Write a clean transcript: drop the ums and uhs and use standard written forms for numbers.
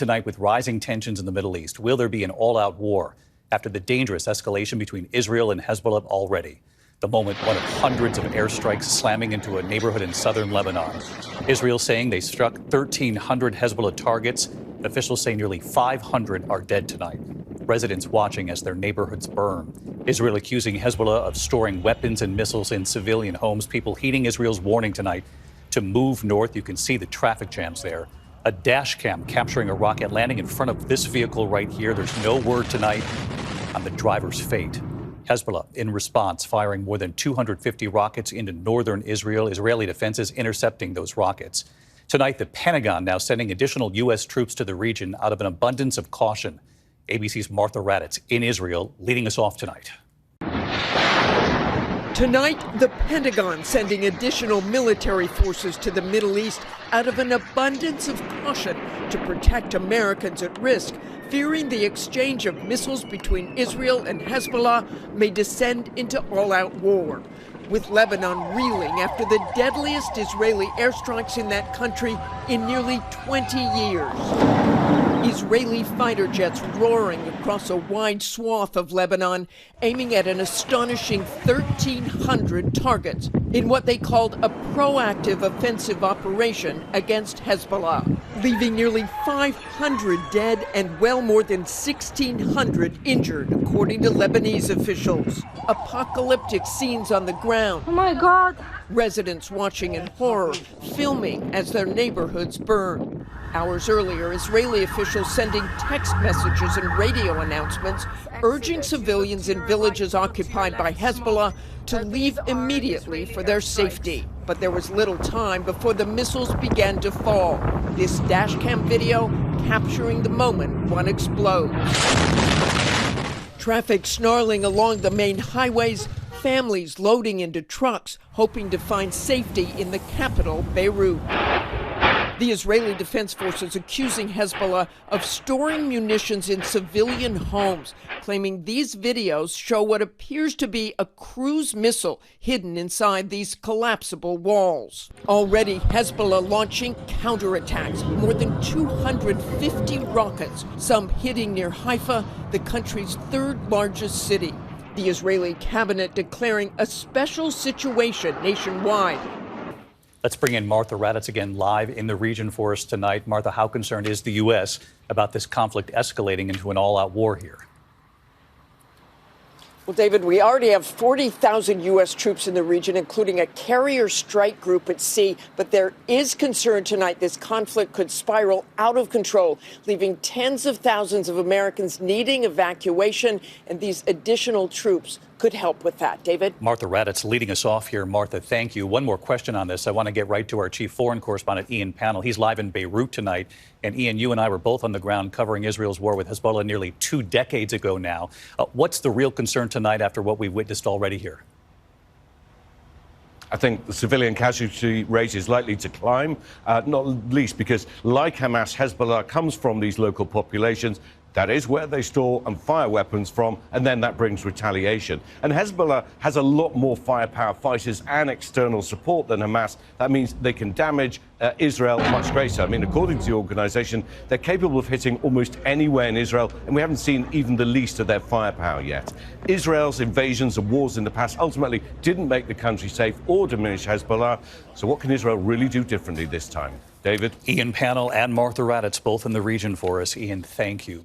Tonight, with rising tensions in the Middle East, will there be an all-out war after the dangerous escalation between Israel and Hezbollah already? The moment, one of hundreds of airstrikes slamming into a neighborhood in southern Lebanon. Israel saying they struck 1,300 Hezbollah targets. Officials say nearly 500 are dead tonight. Residents watching as their neighborhoods burn. Israel accusing Hezbollah of storing weapons and missiles in civilian homes. People heeding Israel's warning tonight to move north. You can see the traffic jams there. A dash cam capturing a rocket landing in front of this vehicle right here. There's no word tonight on the driver's fate. Hezbollah, in response, firing more than 250 rockets into northern Israel. Israeli defenses intercepting those rockets. Tonight, the Pentagon now sending additional U.S. troops to the region out of an abundance of caution. ABC's Martha Raddatz in Israel leading us off tonight. Tonight, the Pentagon sending additional military forces to the Middle East out of an abundance of caution to protect Americans at risk, fearing the exchange of missiles between Israel and Hezbollah may descend into all-out war, with Lebanon reeling after the deadliest Israeli airstrikes in that country in nearly 20 years. Israeli fighter jets roaring across a wide swath of Lebanon, aiming at an astonishing 1,300 targets in what they called a proactive offensive operation against Hezbollah, leaving nearly 500 dead and well more than 1,600 injured, according to Lebanese officials. Apocalyptic scenes on the ground. Oh my God! Residents watching in horror, filming as their neighborhoods burn. Hours earlier, Israeli officials sending text messages and radio announcements urging civilians in villages occupied by Hezbollah to leave immediately for their safety. But there was little time before the missiles began to fall. This dashcam video capturing the moment one explodes. Traffic snarling along the main highways, families loading into trucks, hoping to find safety in the capital, Beirut. The Israeli Defense Forces accusing Hezbollah of storing munitions in civilian homes, claiming these videos show what appears to be a cruise missile hidden inside these collapsible walls. Already, Hezbollah launching counterattacks, more than 250 rockets, some hitting near Haifa, the country's third largest city. The Israeli cabinet declaring a special situation nationwide. Let's bring in Martha Raddatz again live in the region for us tonight. Martha, how concerned is the U.S. about this conflict escalating into an all-out war here? Well, David, we already have 40,000 U.S. troops in the region, including a carrier strike group at sea. But there is concern tonight this conflict could spiral out of control, leaving tens of thousands of Americans needing evacuation. And these additional troops could help with that. David? Martha Raddatz leading us off here. Martha, thank you. One more question on this. I want to get right to our chief foreign correspondent, Ian Pannell. He's live in Beirut tonight. And Ian, you and I were both on the ground covering Israel's war with Hezbollah nearly 2 decades ago now. What's the real concern tonight after what we've witnessed already here? I think the civilian casualty rate is likely to climb, not least because, like Hamas, Hezbollah comes from these local populations. That is where they store and fire weapons from, and then that brings retaliation. And Hezbollah has a lot more firepower, fighters and external support than Hamas. That means they can damage Israel much greater. I mean, according to the organization, they're capable of hitting almost anywhere in Israel, and we haven't seen even the least of their firepower yet. Israel's invasions and wars in the past ultimately didn't make the country safe or diminish Hezbollah. So what can Israel really do differently this time? David? Ian Pannell and Martha Raddatz both in the region for us. Ian, thank you.